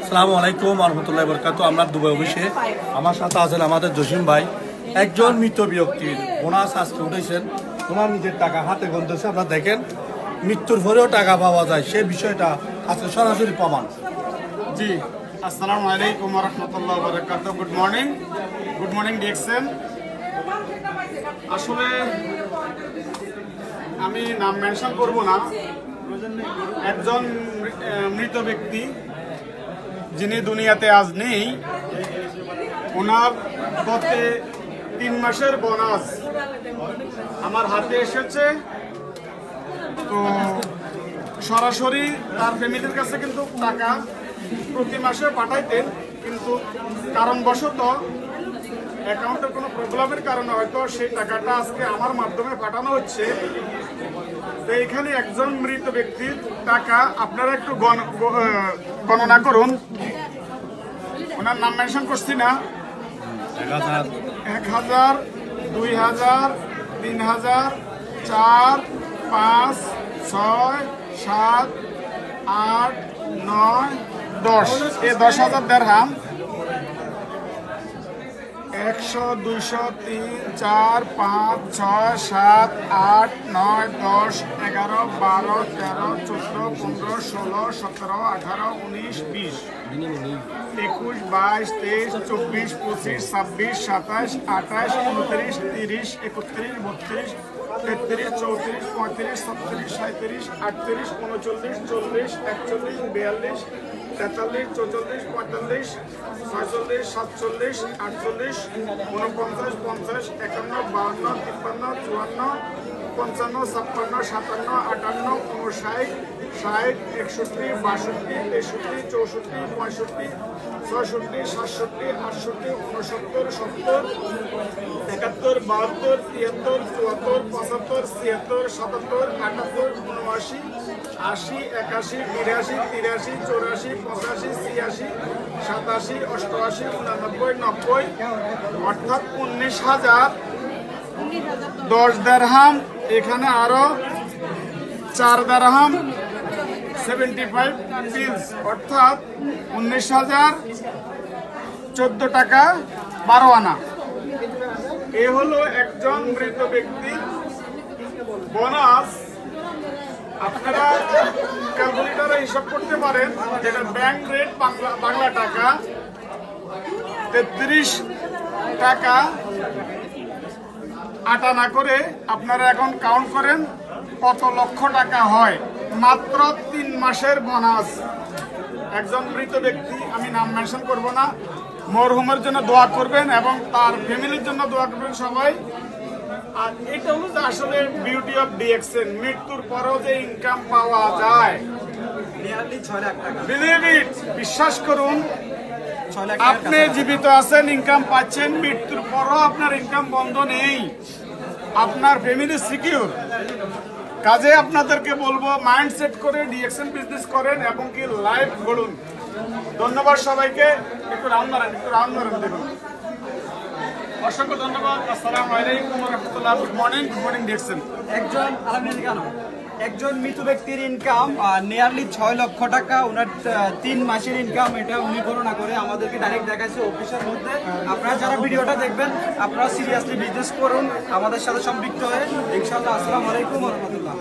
আসসালামু আলাইকুম রহমতুল্লাহ বরকাত। আমরা দুবাই অফিসে আমার সাথে আছেন আমাদের জসিম ভাই। একজন মৃত ব্যক্তির বোনাস আজকে উঠেছেন, ওনার নিজের টাকা হাতে গুনতেছে। আপনারা দেখেন মৃত্যুর পরেও টাকা পাওয়া যায়, সে বিষয়টা আজকে সরাসরি প্রমাণ। জি, আসসালামু আলাইকুম রহমতুল্লাহ বরকাত। Good morning DXN. আসলে আমি নাম মেনশন করব না। একজন মৃত ব্যক্তি যিনি দুনিয়াতে আজ নেই, ওনার গত 3 মাসের বোনাস আমার হাতে এসেছে। তো সরাসরি তার ফ্যামিলির কাছে কিন্তু টাকা প্রতি মাসে পাঠাইতেন, কিন্তু কারণবশত অ্যাকাউন্টের কোনো প্রবলেমের কারণে হয়তো সেই টাকাটা আজকে আমার মাধ্যমে পাঠানো হচ্ছে। তো এখানে একজন মৃত ব্যক্তির টাকা আপনারা একটু গণনা করুন। ওনার নাম মেনশন করছি না। 1000, 2000, 3000, 4, 5, 6, 7, 8, 9, 10। এই 10,000 দিরহাম 100, 200, 3, 4, 5, 6, 7, 8, 9, 10, 11, 12, 13, 14, 15, 16, 17, 18, 19, 20, 21, 22, 23, 24, 25, 26, 27, 28, 29, 30, 31, 32, 33, 34, 35, 36, 37, 38, 39, 40, 41, 42, 43, 44, 45, 46, 47, 48, 49, 50, 51, 52, 53, 54, 55, 56, 57, 58, 59, 60, 61, 62, 63, 64, 65, 66, 67, 68, 69, 70, 71, 72, 73, 74, 75, 76, 77, 78, 79, 80, 81, 82, 83, 84, 85, 86, 87, 88, 89, 90, অর্থাৎ 19,000 10 দিরহাম। এখানে আরো 4 দিরহাম 75 পিলস, অর্থাৎ 19,014 টাকা 12 আনা। এ হলো একজন মৃত ব্যক্তির বোনাস। আপনারা ক্যালকুলেটরে হিসাব করতে পারেন, যেটা ব্যাংক রেট বাংলা টাকা 33 টাকা 8 আনা করে আপনারা এখন কাউন্ট করেন কত লক্ষ টাকা হয়। মাত্র 3 মাসের বোনাস। একজন মৃত ব্যক্তি, আমি নাম মেনশন করব না, মরহুমের জন্য দোয়া করবেন এবং তার ফ্যামিলির জন্য দোয়া করবেন সবাই। আর এটা হলো যে আসলে বিউটি অফ ডিএক্সএন, মৃত্যুর পরেও যে ইনকাম পাওয়া যায়। বিলিভ ইট, বিশ্বাস করুন, আপনি জীবিত আছেন, ইনকাম পাচ্ছেন, মৃত্যুর পরও আপনার ইনকাম বন্ধ নেই, আপনার ফ্যামিলি সিকিউর। কাজে আপনাদেরকে বলবো মাইন্ড সেট করে ডিএক্সএন বিজনেস করেন এবং কি লাইফ গড়ুন। ধন্যবাদ সবাইকে। একটু রাউন্ড মারেন দেখুন। অসংখ্য ধন্যবাদ। আসসালামু আলাইকুম রহমতুল্লাহ। Good morning DXN. একজন মৃত ব্যক্তির ইনকাম নিয়ারলি 6 লক্ষ টাকা, ওনার 3 মাসের ইনকাম, এটা উনি গণনা করে আমাদেরকে ডাইরেক্ট দেখাচ্ছে অফিসের মধ্যে। আপনারা যারা ভিডিওটা দেখবেন, আপনারা সিরিয়াসলি বিজনেস করুন আমাদের সাথে সম্পৃক্ত হয়ে, ইনশাআল্লাহ। আসসালামু আলাইকুম রহমতুল্লাহ।